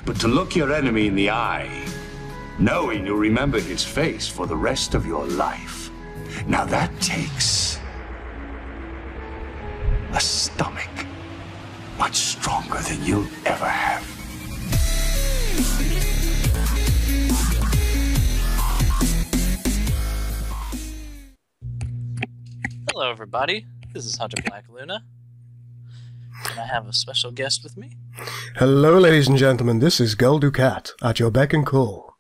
But to look your enemy in the eye, knowing you'll remember his face for the rest of your life, now that takes a stomach much stronger than you'll ever have. Hello everybody, this is HuntrBlackLuna, and I have a special guest with me. Hello ladies and gentlemen, this is Guldukat, at your beck and call.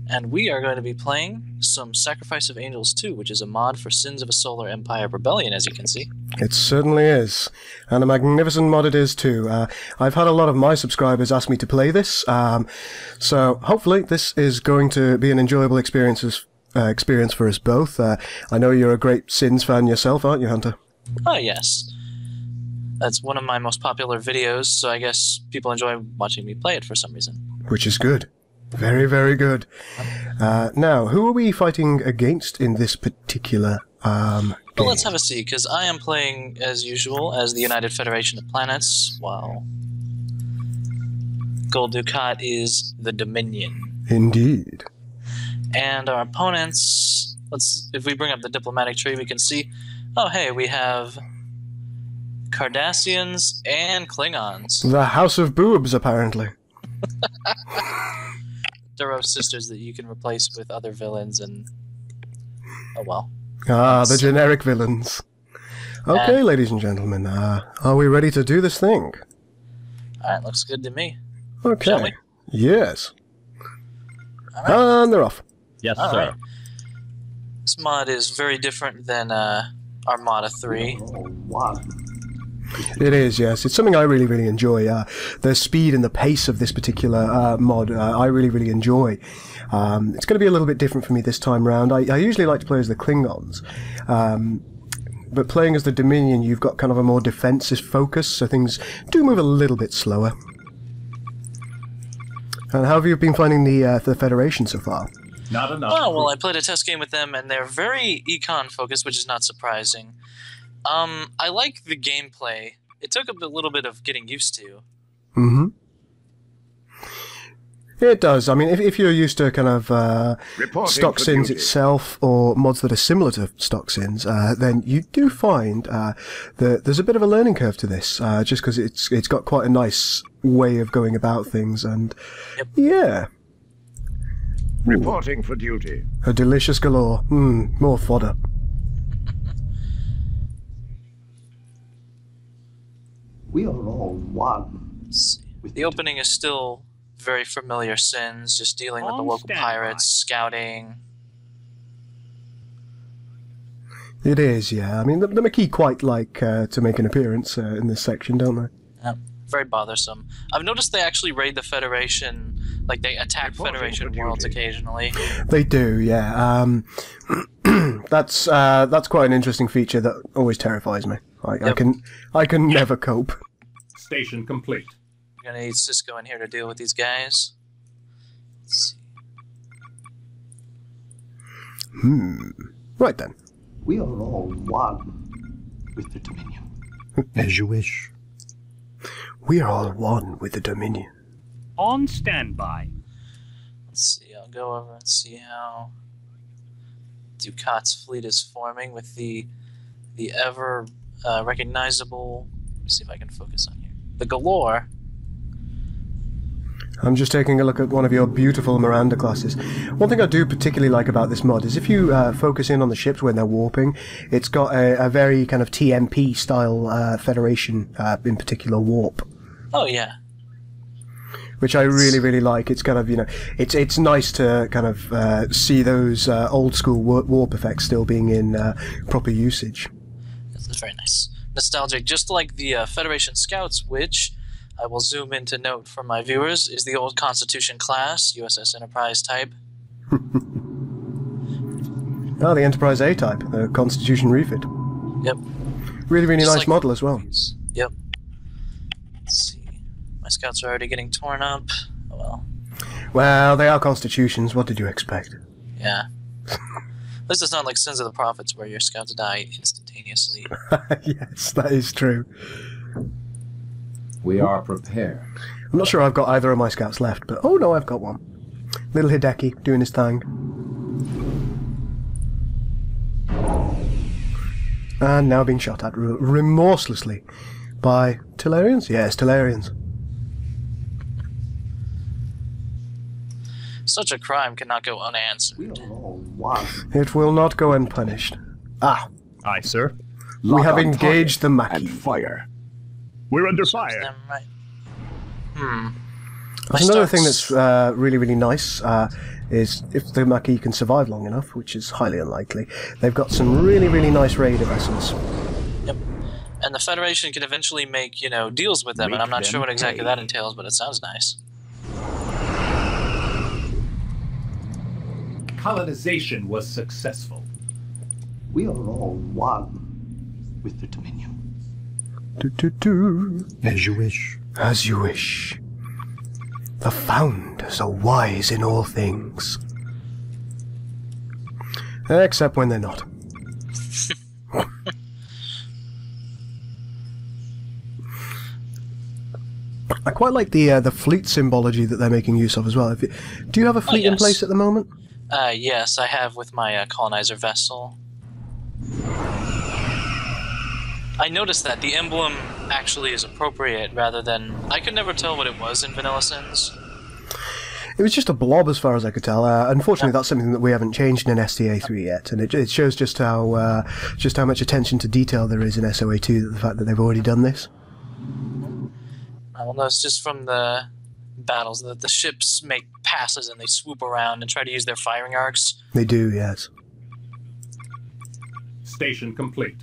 And we are going to be playing some Sacrifice of Angels 2, which is a mod for Sins of a Solar Empire Rebellion, as you can see. It certainly is, and a magnificent mod it is too. I've had a lot of my subscribers ask me to play this, so hopefully this is going to be an enjoyable experience for us both. I know you're a great Sins fan yourself, aren't you, Hunter? Oh yes. That's one of my most popular videos, so I guess people enjoy watching me play it for some reason. Which is good. Very, very good. Now, who are we fighting against in this particular game? Well, let's have a see, because I am playing, as usual, as the United Federation of Planets, while Guldukat is the Dominion. Indeed. And our opponents, if we bring up the diplomatic tree, we can see, oh hey, we have Cardassians and Klingons. The House of Boobs, apparently. Duros sisters that you can replace with other villains, and oh well. Ah, the generic villains. Okay, ladies and gentlemen, are we ready to do this thing? Alright, looks good to me. Okay. Shall we? Yes. All right. And they're off. Yes, All sir. right. This mod is very different than Armada 3. It is, yes. It's something I really, really enjoy. The speed and the pace of this particular mod, I really, really enjoy. It's going to be a little bit different for me this time round. I usually like to play as the Klingons. But playing as the Dominion, you've got kind of a more defensive focus, so things do move a little bit slower. And how have you been finding the Federation so far? Not enough. Oh, well, I played a test game with them, and they're very econ-focused, which is not surprising. I like the gameplay. It took a little bit of getting used to. Mm-hmm. It does. I mean, if you're used to kind of stock Sins itself, or mods that are similar to stock Sins, then you do find that there's a bit of a learning curve to this, just because it's got quite a nice way of going about things, and yeah. Reporting for duty. A delicious galore. More fodder. We are all one. The opening is still very familiar Sins, just dealing with the local pirates, scouting. It is, yeah. I mean, the Maquis quite like to make an appearance in this section, don't they? Yeah, very bothersome. I've noticed they actually raid the Federation, like they attack Federation worlds occasionally. They do, yeah. That's quite an interesting feature that always terrifies me. I can never cope. Station complete. We're gonna need Cisco in here to deal with these guys. Let's see. Right then. We are all one with the Dominion. As you wish. We are all one with the Dominion. On standby. Let's see, I'll go over and see how Dukat's fleet is forming with the ever recognizable. Let me see if I can focus on here. The Galore. I'm just taking a look at one of your beautiful Miranda classes. One thing I do particularly like about this mod is if you focus in on the ships when they're warping, it's got a very kind of TMP style Federation in particular warp. Oh yeah. Which I really, really like. It's kind of, you know, it's nice to kind of see those old school warp effects still being in proper usage. That's very nice. Nostalgic, just like the Federation Scouts, which I will zoom in to note for my viewers, is the old Constitution class, USS Enterprise type. Oh, the Enterprise A type, the Constitution refit. Yep. Really, really Just nice like model as well. Yep. Let's see. My scouts are already getting torn up. Oh well. Well, they are Constitutions. What did you expect? Yeah. This is not like Sins of the Prophets, where your scouts die instantaneously. Yes, that is true. We are prepared. I'm not sure I've got either of my scouts left, but oh no, I've got one. Little Hideki doing his thing. And now being shot at remorselessly by Tellarians? Yes, Tellarians. Such a crime cannot go unanswered. We are all one. It will not go unpunished. Ah, Aye, sir. we have engaged the Maquis. And fire. We're under Serves fire. them right. That's another thing that's really, really nice, is if the Maquis can survive long enough, which is highly unlikely, they've got some really, really nice raider vessels. Yep. And the Federation can eventually make, you know, deals with them, and I'm not sure what exactly that entails, but it sounds nice. Colonization was successful. We are all one with the Dominion. As you wish. As you wish. The Founders are wise in all things. Except when they're not. I quite like the fleet symbology that they're making use of as well. Do you have a fleet in place at the moment? Yes, I have with my colonizer vessel. I noticed that the emblem actually is appropriate rather than... I could never tell what it was in Vanilla Sins. It was just a blob as far as I could tell. Unfortunately, that's something that we haven't changed in STA3 yet, and it shows just how much attention to detail there is in SOA2, the fact that they've already done this. Well, no, it's just from the battles that the ships make passes and they swoop around and try to use their firing arcs. They do, yes. Station complete.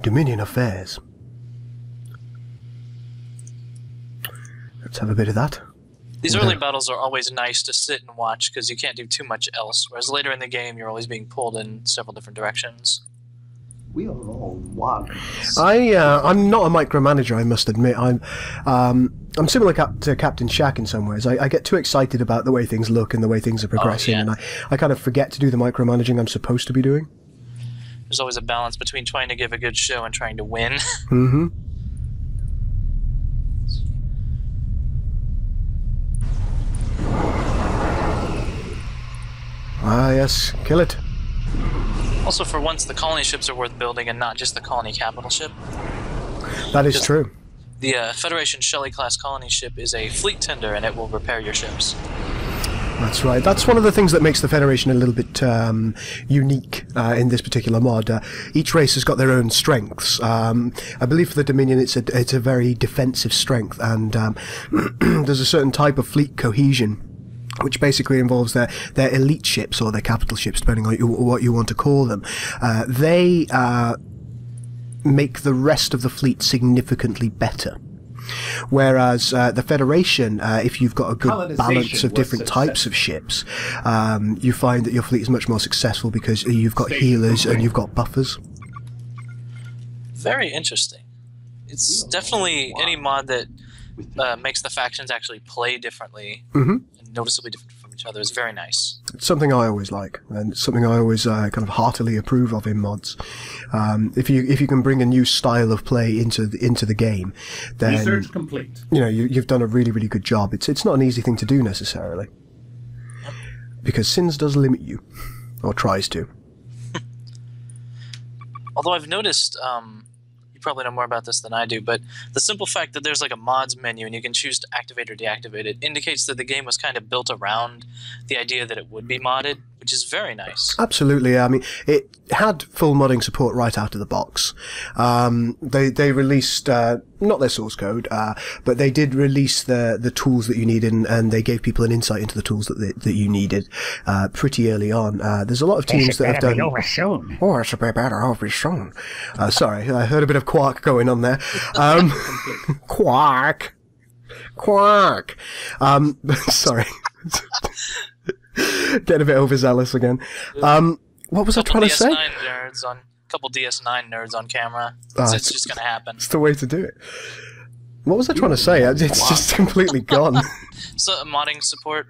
Dominion Affairs. Let's have a bit of that. These early battles are always nice to sit and watch because you can't do too much else, whereas later in the game you're always being pulled in several different directions. We are all one. I'm not a micromanager, I must admit. I'm similar to Captain Shack in some ways. I get too excited about the way things look and the way things are progressing, and I kind of forget to do the micromanaging I'm supposed to be doing. There's always a balance between trying to give a good show and trying to win. Mm-hmm. Ah, yes. Kill it. Also, for once, the colony ships are worth building and not just the colony capital ship. That is true. The Federation Shelley-class colony ship is a fleet tender, and it will repair your ships. That's right. That's one of the things that makes the Federation a little bit unique in this particular mod. Each race has got their own strengths. I believe for the Dominion it's a very defensive strength, and there's a certain type of fleet cohesion which basically involves their elite ships or their capital ships, depending on what you want to call them. They make the rest of the fleet significantly better. Whereas the Federation, if you've got a good balance of different types of ships, you find that your fleet is much more successful because you've got healers and you've got buffers. Very interesting. It's definitely any mod that makes the factions actually play differently and noticeably different from each other is very nice. It's something I always like, and it's something I always kind of heartily approve of in mods. If you can bring a new style of play into the game, then Research complete. you know you've done a really, really good job. It's not an easy thing to do necessarily, because Sins does limit you, or tries to. Although I've noticed, you probably know more about this than I do, but the simple fact that there's like a mods menu and you can choose to activate or deactivate it indicates that the game was kind of built around the idea that it would be modded, which is very nice. Absolutely. I mean, it had full modding support right out of the box. They released, not their source code, but they did release the tools that you needed, and they gave people an insight into the tools that you needed pretty early on. There's a lot of teams that have done... Oh, it's a bit better over soon. Sorry, I heard a bit of Quark going on there. Quark. Sorry. Getting a bit overzealous again. What was I trying to say? Couple DS9 nerds on camera. It's just going to happen. It's the way to do it. What was I trying to say? It's just completely gone. So, modding support?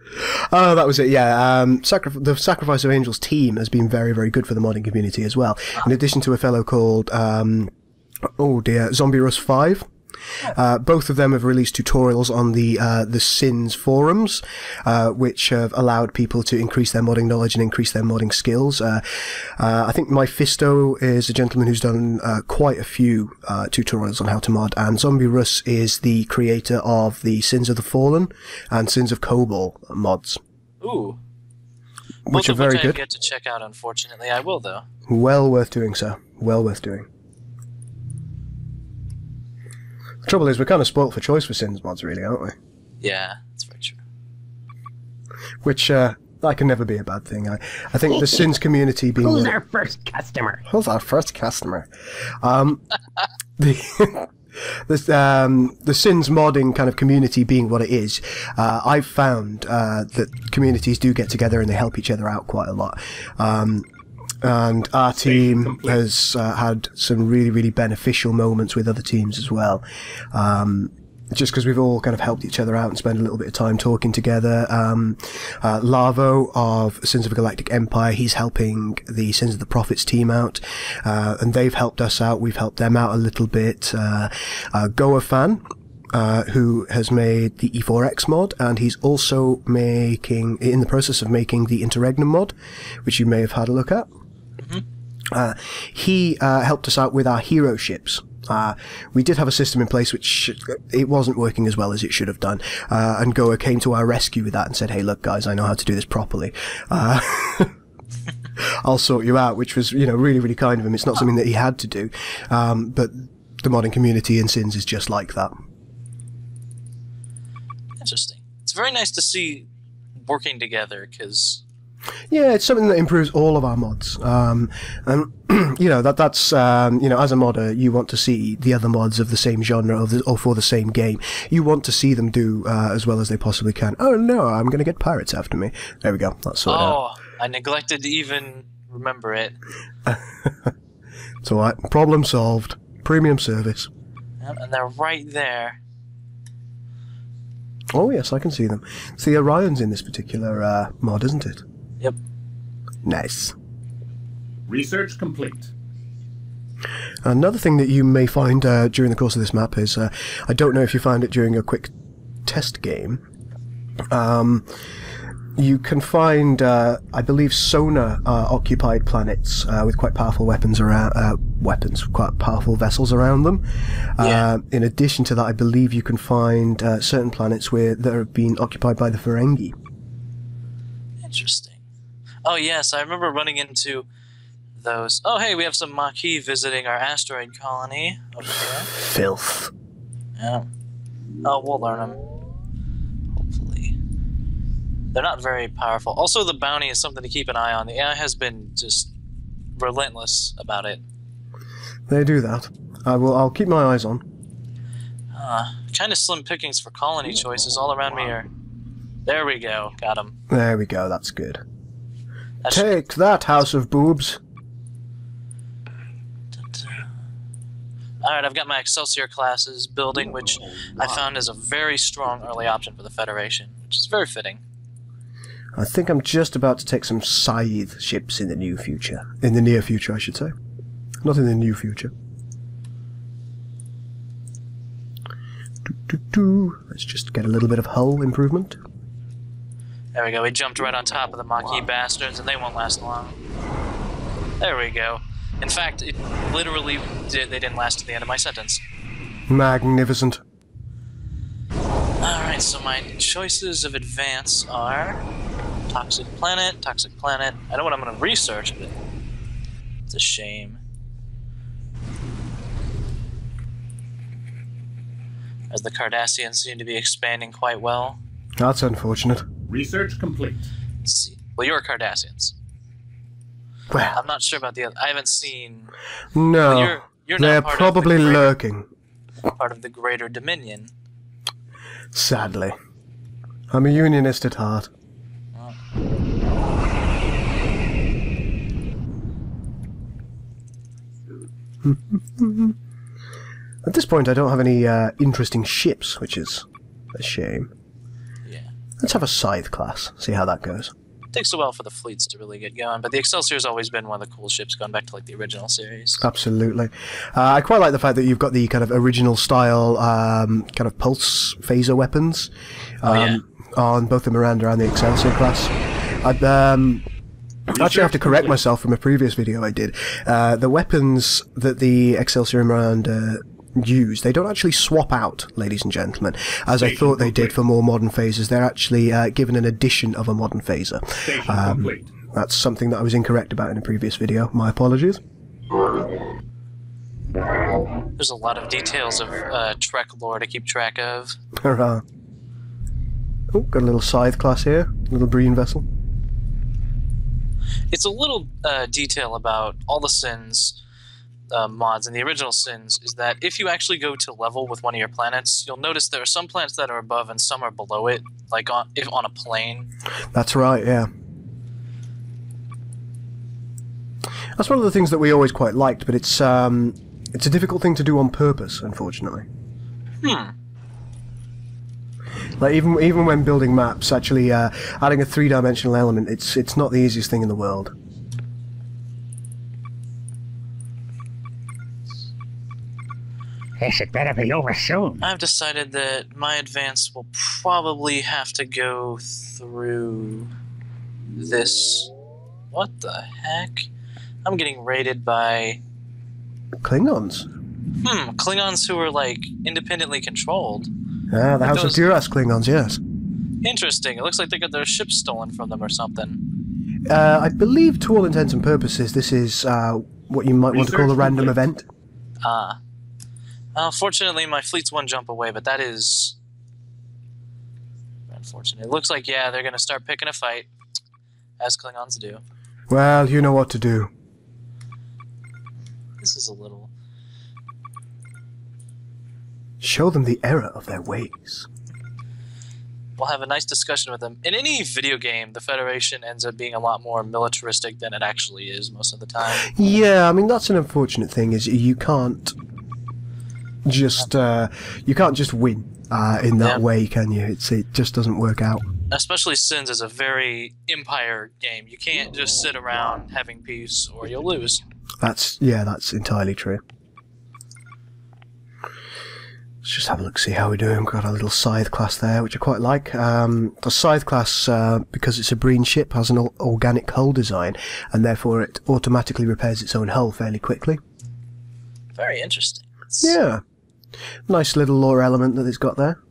Oh, that was it, yeah. The Sacrifice of Angels team has been very, very good for the modding community as well. In addition to a fellow called, Zombie Rust 5. Both of them have released tutorials on the Sins forums, which have allowed people to increase their modding knowledge and increase their modding skills. I think Mephisto is a gentleman who's done quite a few tutorials on how to mod, and Zombie Russ is the creator of the Sins of the Fallen and Sins of Cobol mods. Ooh. Which are very good. I get to check out, unfortunately. I will, though. Well worth doing, sir. Well worth doing. The trouble is, we're kind of spoilt for choice for Sins mods, really, aren't we? Yeah, that's very true. Which, that can never be a bad thing. I think the Sins community being... Who's our first customer? Who's our first customer? The Sins modding kind of community being what it is, I've found that communities do get together and they help each other out quite a lot. And our team has had some really, really beneficial moments with other teams as well. Just because we've all kind of helped each other out and spent a little bit of time talking together. Lavo of Sins of a Galactic Empire, he's helping the Sins of the Prophets team out, and they've helped us out. We've helped them out a little bit. Goafan, who has made the E4X mod, and he's also in the process of making the Interregnum mod, which you may have had a look at. Mm-hmm. He helped us out with our hero ships. We did have a system in place which it wasn't working as well as it should have done, and Goa came to our rescue with that and said, hey, look guys, I know how to do this properly. I'll sort you out, which was, really, really kind of him. It's not something that he had to do, but the modding community in Sins is just like that. Interesting. It's very nice to see working together, because... Yeah, it's something that improves all of our mods. And, that's as a modder, you want to see the other mods of the same genre or for the same game. You want to see them do as well as they possibly can. Oh, no, I'm going to get pirates after me. There we go. That's sorted out. Oh, I neglected to even remember it. It's alright. Problem solved. Premium service. Yep, and they're right there. Oh, yes, I can see them. It's the Orions in this particular mod, isn't it? Yep. Nice. Research complete. Another thing that you may find during the course of this map is, I don't know if you found it during a quick test game, you can find, I believe, sonar-occupied planets with quite powerful weapons around, quite powerful vessels around them. Yeah. In addition to that, I believe you can find certain planets that have been occupied by the Ferengi. Interesting. Oh, yes, I remember running into those. Oh, hey, we have some Maquis visiting our asteroid colony over here. Filth. Yeah. Oh, we'll learn them. Hopefully. They're not very powerful. Also, the bounty is something to keep an eye on. The AI has been just relentless about it. They do that. I'll keep my eyes on. Kind of slim pickings for colony choices all around me here. There we go. Got him. There we go. That's good. Take that, House of Boobs. Alright, I've got my Excelsior classes building, which I found is a very strong early option for the Federation, which is very fitting. I think I'm just about to take some Scythe ships in the near future. In the near future, I should say. Not in the new future. Let's just get a little bit of hull improvement. There we go, we jumped right on top of the Maquis bastards, and they won't last long. There we go. In fact, it literally they didn't last to the end of my sentence. Magnificent. Alright, so my choices of advance are... Toxic Planet. I know what I'm going to research, but it's a shame. As the Cardassians seem to be expanding quite well. That's unfortunate. Research complete. Let's see. Well, you're Cardassians. Well, I'm not sure about the other. I haven't seen... No, well, you're now they're part probably of the greater, lurking. Part of the Greater Dominion. Sadly. I'm a unionist at heart. At this point, I don't have any interesting ships, which is a shame. Yeah. Let's have a Scythe class, see how that goes. takes a while for the fleets to really get going, but the Excelsior's always been one of the cool ships going back to like the original series. Absolutely. I quite like the fact that you've got the kind of original style kind of pulse phaser weapons on both the Miranda and the Excelsior class. I'd actually have to correct myself from a previous video I did. The weapons that the Excelsior and Miranda use, they don't actually swap out, ladies and gentlemen, as I thought they did for more modern phasers. They're actually given an addition of a modern phaser. That's something that I was incorrect about in a previous video. My apologies. There's a lot of details of Trek lore to keep track of. Hurrah. Oh, got a little scythe class here, a little Breen vessel. It's a little detail about all the sins mods and the original sins is that if you actually go to level with one of your planets, you'll notice there are some planets that are above and some are below it, like on a plane. That's right, yeah. That's one of the things that we always quite liked, but it's a difficult thing to do on purpose, unfortunately. Like even when building maps, actually adding a three-dimensional element, it's not the easiest thing in the world. This had better be over soon. I've decided that my advance will probably have to go through this. What the heck? I'm getting raided by Klingons. Klingons who are like independently controlled. Ah, the House of Duras Klingons, yes. Interesting. It looks like they got their ship stolen from them or something. I believe, to all intents and purposes, this is what you might want to call a random event. Ah. Fortunately, my fleet's one jump away, but that is unfortunate. It looks like, yeah, they're going to start picking a fight, as Klingons do. Well, you know what to do. This is a little... Show them the error of their ways. We'll have a nice discussion with them. In any video game, the Federation ends up being a lot more militaristic than it actually is most of the time. Yeah, I mean, that's an unfortunate thing, is you can't just win in that way, can you? It just doesn't work out. Especially Sins is a very Empire game. You can't just sit around having peace or you'll lose. That's entirely true. Let's just have a look, see how we're doing. We've got a little Scythe class there, which I quite like. The Scythe class, because it's a Breen ship, has an organic hull design, and therefore it automatically repairs its own hull fairly quickly. Very interesting. Yeah. Nice little lore element that it's got there.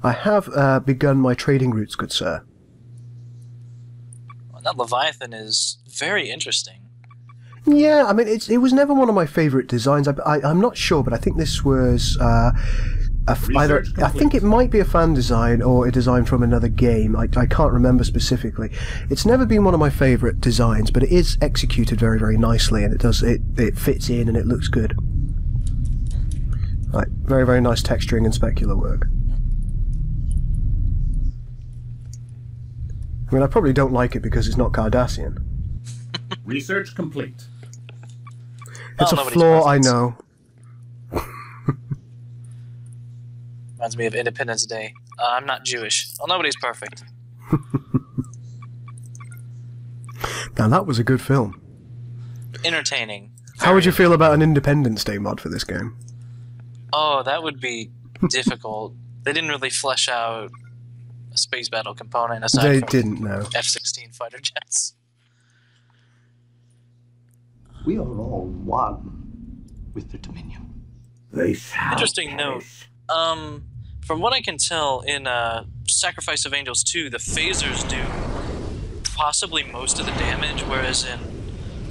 I have begun my trading routes, good sir. Well, that Leviathan is very interesting. Yeah, I mean, it was never one of my favourite designs. I'm not sure, but I think this was I think it might be a fan design or a design from another game. I can't remember specifically. It's never been one of my favourite designs, but it is executed very, very nicely, and it fits in and it looks good. Right, very, very nice texturing and specular work. I mean, I probably don't like it because it's not Cardassian. Research complete. It's a flaw, I know. Reminds me of Independence Day. I'm not Jewish. Well, nobody's perfect. Now, that was a good film. Entertaining. How would you feel about an Independence Day mod for this game? Oh, that would be difficult. They didn't really flesh out a space battle component aside They from didn't, no. F-16 fighter jets. We are all one with the Dominion. Interesting note. From what I can tell, in Sacrifice of Angels 2, the phasers do possibly most of the damage, whereas in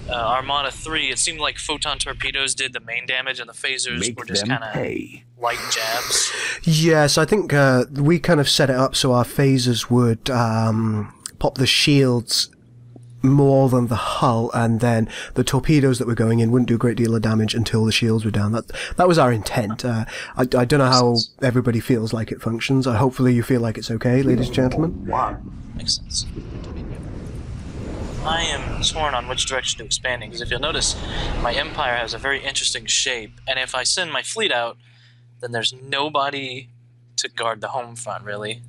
Armada 3, it seemed like photon torpedoes did the main damage, and the phasers were just kind of light jabs. Yes, I think we kind of set it up so our phasers would pop the shields more than the hull, and then the torpedoes that were going in wouldn't do a great deal of damage until the shields were down. That was our intent. I don't know how everybody feels like it functions. Hopefully you feel like it's okay, ladies and gentlemen. Makes sense. I am torn on which direction to expanding, because if you'll notice, my empire has a very interesting shape, and if I send my fleet out, then there's nobody to guard the home front, really.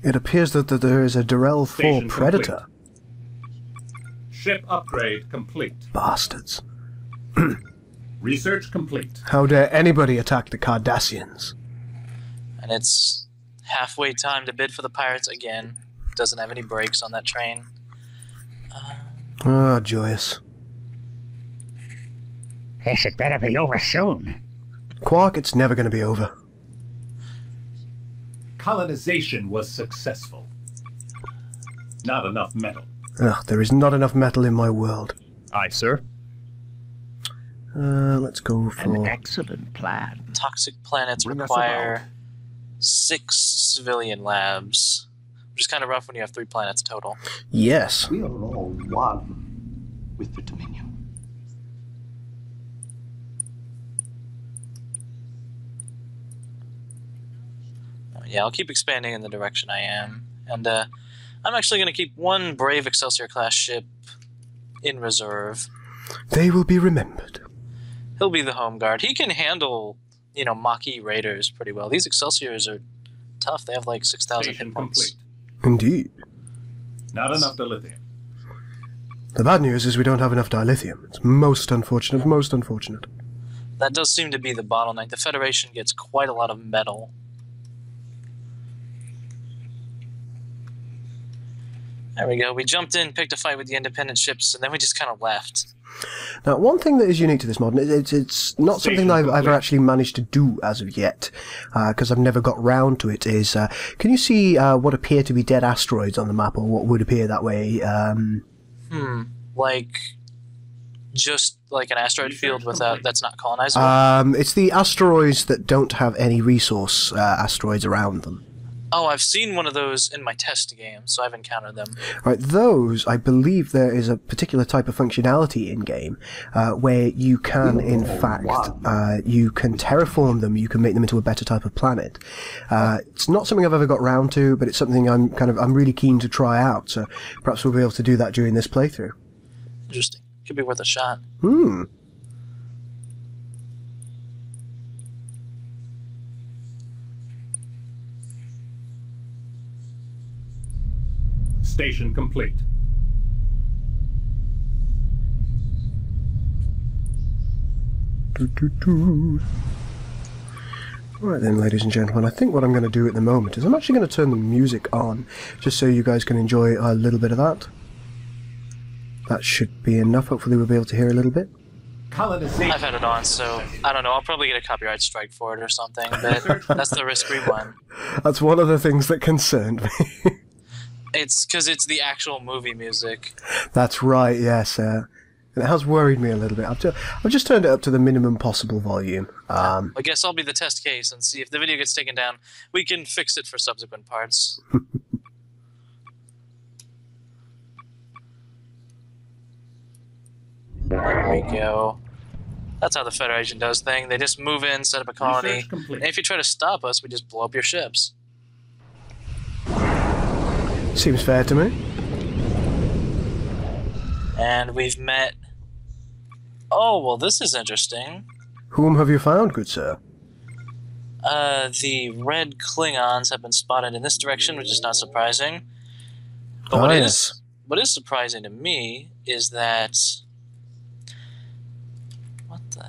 It appears that there is a Durrell 4 Station Predator. Ship upgrade complete. Bastards. Research complete. How dare anybody attack the Cardassians? And it's halfway time to bid for the pirates again. Doesn't have any brakes on that train. Ah, joyous. This had better be over soon. Quark, it's never going to be over. Colonization was successful. Not enough metal. Ugh, there is not enough metal in my world. Aye, sir. Let's go An for... excellent plan. Toxic planets Bring us require 6 civilian labs. Which is kind of rough when you have 3 planets total. Yes. We are all one with the Dominion. Yeah, I'll keep expanding in the direction I am. And I'm actually going to keep 1 Brave Excelsior-class ship in reserve. They will be remembered. He'll be the home guard. He can handle, you know, Maquis raiders pretty well. These Excelsiors are tough. They have like 6,000 Station hit points. complete. Indeed. Not enough dilithium. The bad news is we don't have enough dilithium. It's most unfortunate, most unfortunate. That does seem to be the bottleneck. The Federation gets quite a lot of metal. There we go. We jumped in, picked a fight with the independent ships, and then we just kind of left. Now, one thing that is unique to this mod, it's not something that I've ever actually managed to do as of yet, because I've never got round to it, is, can you see what appear to be dead asteroids on the map, or what would appear that way? Like, just like an asteroid field without, that's not colonized? It's the asteroids that don't have any resource asteroids around them. Oh, I've seen one of those in my test game, so I've encountered them. Right, those, I believe there is a particular type of functionality in-game where you can, in fact, you can terraform them, you can make them into a better type of planet. It's not something I've ever got round to, but it's something I'm really keen to try out, so perhaps we'll be able to do that during this playthrough. Interesting. Could be worth a shot. Station complete. Alright then, ladies and gentlemen, I think what I'm going to do at the moment is I'm actually going to turn the music on, just so you guys can enjoy a little bit of that. That should be enough. Hopefully we'll be able to hear a little bit. Colonization. I've had it on, so I don't know. I'll probably get a copyright strike for it or something, but that's the risk we run. That's one of the things that concerned me. It's because it's the actual movie music. That's right, yes. And it has worried me a little bit. I've just turned it up to the minimum possible volume. I guess I'll be the test case and see if the video gets taken down. We can fix it for subsequent parts. There we go. That's how the Federation does things. They just move in, set up a colony, and if you try to stop us, we just blow up your ships. Seems fair to me. And we've met... Oh, well, this is interesting. Whom have you found, good sir? The red Klingons have been spotted in this direction, which is not surprising. But what is surprising to me is that... What the...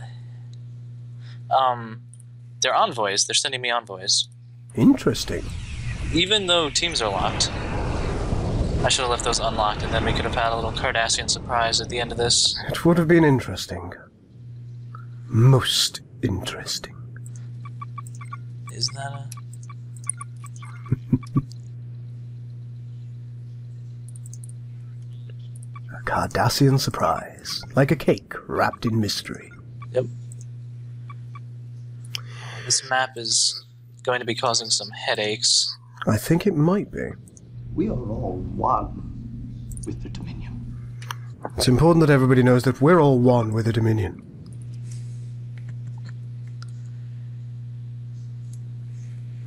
They're envoys. They're sending me envoys. Interesting. Even though teams are locked. I should have left those unlocked, and then we could have had a little Cardassian surprise at the end of this. It would have been interesting. Most interesting. Is that a... A Cardassian surprise. Like a cake wrapped in mystery. Yep. This map is going to be causing some headaches. I think it might be. We are all one with the Dominion. It's important that everybody knows that we're all one with the Dominion.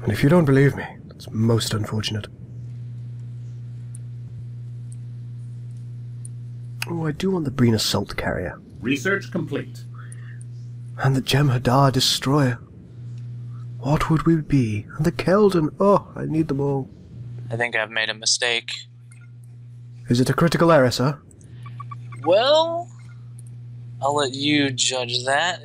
And if you don't believe me, it's most unfortunate. Oh, I do want the Breen Assault Carrier. Research complete. And the Jem'Hadar Destroyer. What would we be? And the Keldon. Oh, I need them all. I think I've made a mistake. Is it a critical error, sir? Well, I'll let you judge that.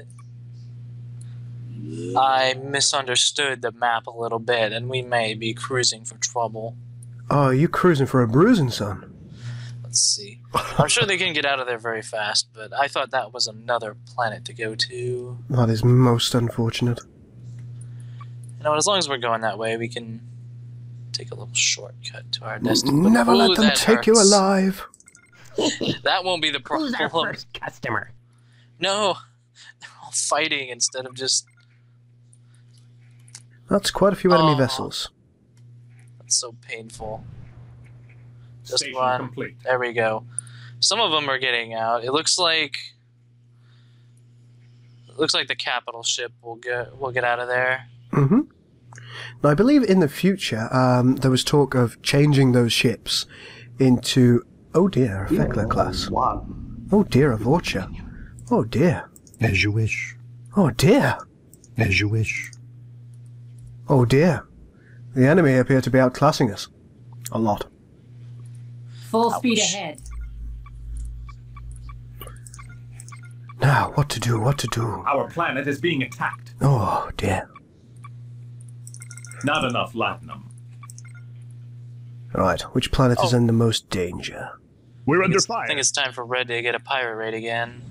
I misunderstood the map a little bit, and we may be cruising for trouble. Oh, you cruising for a bruising, son? Let's see. I'm sure they can get out of there very fast, but I thought that was another planet to go to. That is most unfortunate. You know, as long as we're going that way, we can take a little shortcut to our destination. Never let them take you alive. That won't be the Who's our problem. first customer? No, they're all fighting instead of just... That's quite a few enemy Aw. vessels. That's so painful. Just Station one. complete. There we go. Some of them are getting out. It looks like the capital ship will get out of there. Mm-hmm. Now, I believe in the future, there was talk of changing those ships into, oh dear, a Feckler class. One. Oh dear, a Vorcha. Oh dear. As you wish. Oh dear. As you wish. Oh dear. The enemy appear to be outclassing us. A lot. Full speed Ouch. ahead. Now, what to do, what to do? Our planet is being attacked. Oh dear. Not enough latinum. Right, which planet is Oh. in the most danger? We're under I fire. think it's time for Red to get a pirate raid again.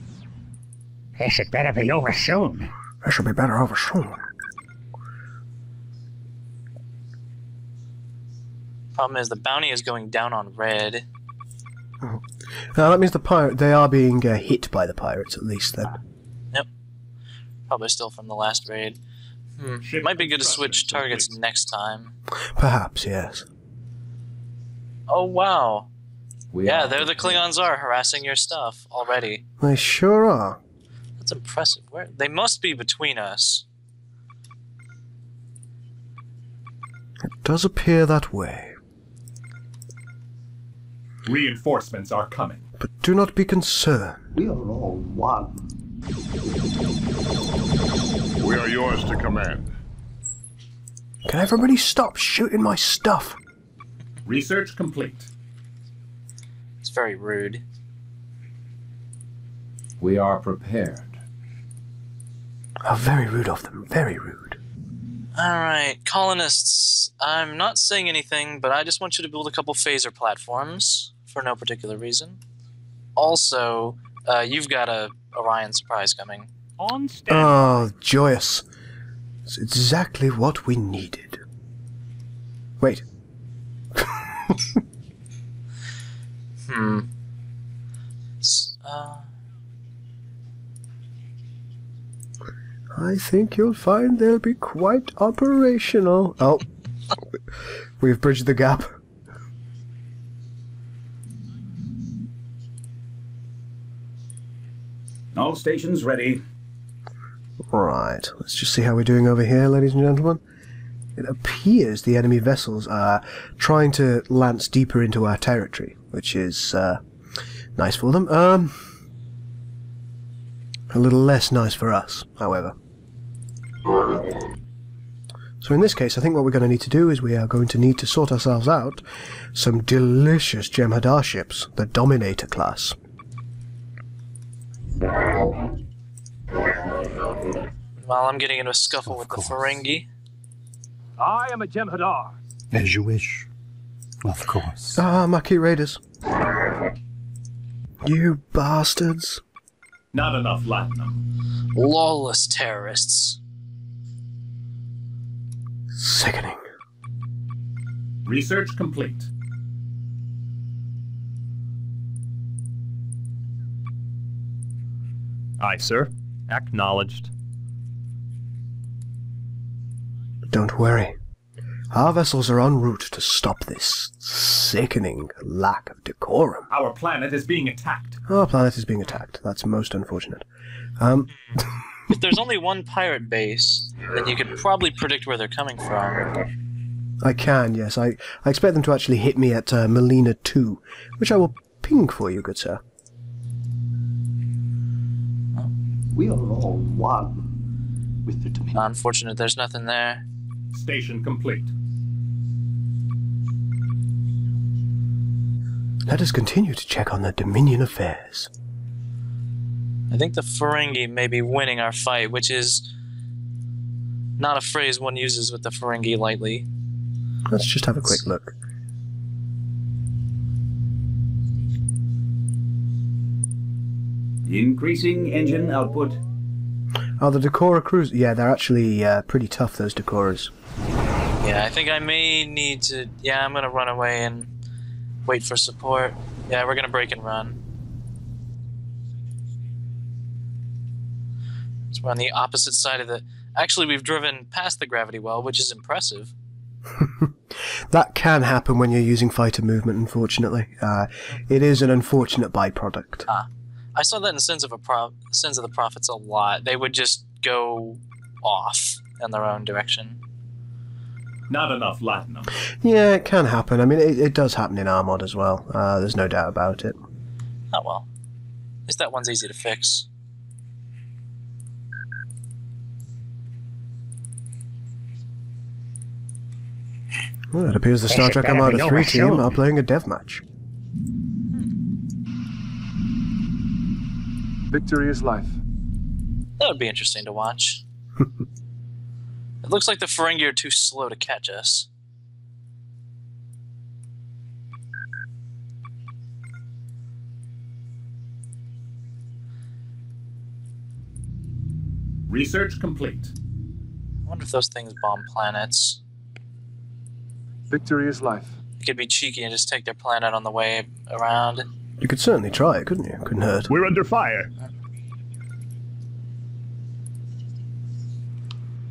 This had better be over soon. I should be better over soon. Problem is, the bounty is going down on Red. That means they are being hit by the pirates, at least then. Probably still from the last raid. Ship Might be good to switch construction targets complete. next time. Perhaps, yes. Oh, wow. Yeah, there the Klingons are, harassing your stuff already. They sure are. That's impressive. They must be between us. It does appear that way. Reinforcements are coming. But do not be concerned. We are all one. We are yours to command. Can everybody stop shooting my stuff? Research complete. It's very rude. We are prepared. How very rude of them. Very rude. Alright, colonists. I'm not saying anything, but I just want you to build a couple phaser platforms for no particular reason. Also, you've got a Orion surprise coming. On stand. Oh, joyous. It's exactly what we needed. Wait. I think you'll find they'll be quite operational. Oh. We've bridged the gap. All stations ready. Right, let's just see how we're doing over here, ladies and gentlemen. It appears the enemy vessels are trying to lance deeper into our territory, which is nice for them. A little less nice for us, however. So in this case, I think what we're going to need to do is we are going to need to sort ourselves out some delicious Jem'Hadar ships, the Dominator class. While I'm getting into a scuffle with the Ferengi. I am a Jem'Hadar. As you wish. Of course. Ah, Maquis Raiders. You bastards. Not enough latinum. Lawless terrorists. Sickening. Research complete. Aye, sir. Acknowledged. Don't worry. Our vessels are en route to stop this sickening lack of decorum. Our planet is being attacked. Our planet is being attacked. That's most unfortunate. If there's only one pirate base, then you could probably predict where they're coming from. I can, yes. I expect them to actually hit me at Melina 2, which I will ping for you, good sir. We are all one with the Dominion. Unfortunate there's nothing there. Station complete. Let us continue to check on the Dominion affairs. I think the Ferengi may be winning our fight, which is not a phrase one uses with the Ferengi lightly. Let's just have a quick look. Increasing engine output. Oh, the Decora crews? Yeah, they're actually pretty tough, those Decoras. Yeah, I think I may need to... Yeah, I'm going to run away and wait for support. Yeah, we're going to break and run. So we're on the opposite side of the... Actually, we've driven past the gravity well, which is impressive. That can happen when you're using fighter movement, unfortunately. It is an unfortunate byproduct. I saw that in Sins of the Prophets a lot. They would just go off in their own direction. Not enough latinum. Yeah, it can happen. I mean, it does happen in our mod as well. There's no doubt about it. Oh well. At least that one's easy to fix. Well, it appears the Star Trek Armada 3 team are playing a deathmatch. Victory is life. That would be interesting to watch. It looks like the Ferengi are too slow to catch us. Research complete. I wonder if those things bomb planets. Victory is life. It could be cheeky and just take their planet on the way around. You could certainly try it, couldn't you? Couldn't hurt. We're under fire.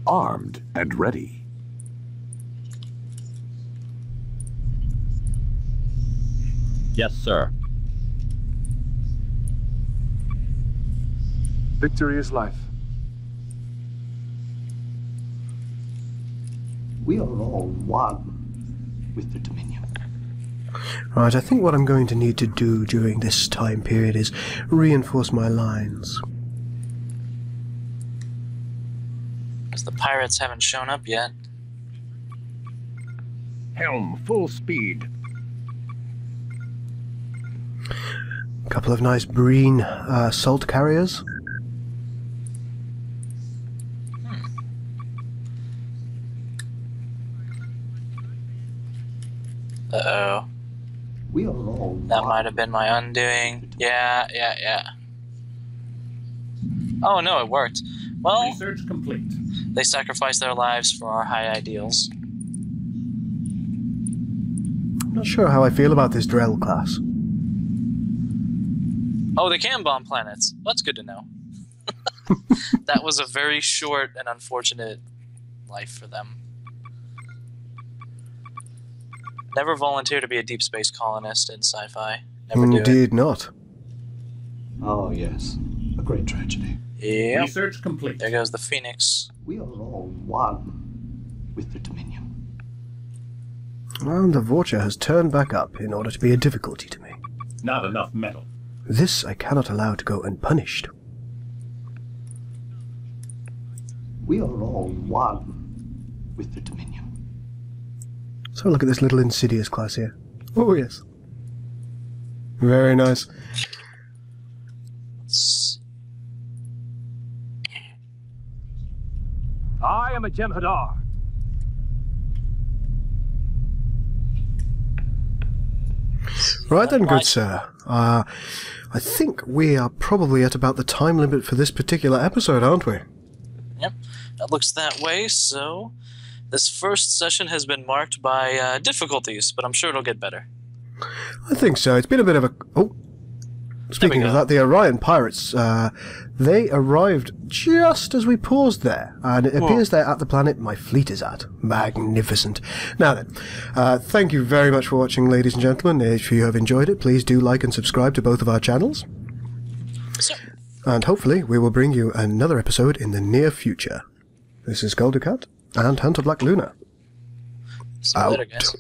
Armed and ready. Yes, sir. Victory is life. We are all one with the Dominion. Right, I think what I'm going to need to do during this time period is reinforce my lines. Because the pirates haven't shown up yet. Helm, full speed. A couple of nice Breen salt carriers. Uh-oh. We are all That might have been my undoing. Yeah. Oh no, it worked. Well, Research complete. they sacrificed their lives for our high ideals. I'm not sure how I feel about this Drell class. Oh, they can bomb planets. That's good to know. That was a very short and unfortunate life for them. Never volunteer to be a deep space colonist in sci-fi. Never do it. Indeed not. Oh, yes. A great tragedy. Yep. Research complete. There goes the Phoenix. We are all one with the Dominion. And the Vorcha has turned back up in order to be a difficulty to me. Not enough metal. This I cannot allow to go unpunished. We are all one with the Dominion. So look at this little Insidious class here. Oh yes. Very nice. I am a Jem'Hadar. Right then, good sir. I think we are probably at about the time limit for this particular episode, aren't we? Yep, it looks that way, so this first session has been marked by difficulties, but I'm sure it'll get better. I think so. It's been a bit of a... Oh, speaking of that, the Orion pirates, they arrived just as we paused there, and it appears they're at the planet my fleet is at. Magnificent. Now then, thank you very much for watching, ladies and gentlemen. If you have enjoyed it, please do like and subscribe to both of our channels. So, And hopefully we will bring you another episode in the near future. This is GoldenCat and HuntrBlackLuna. see you later, guys.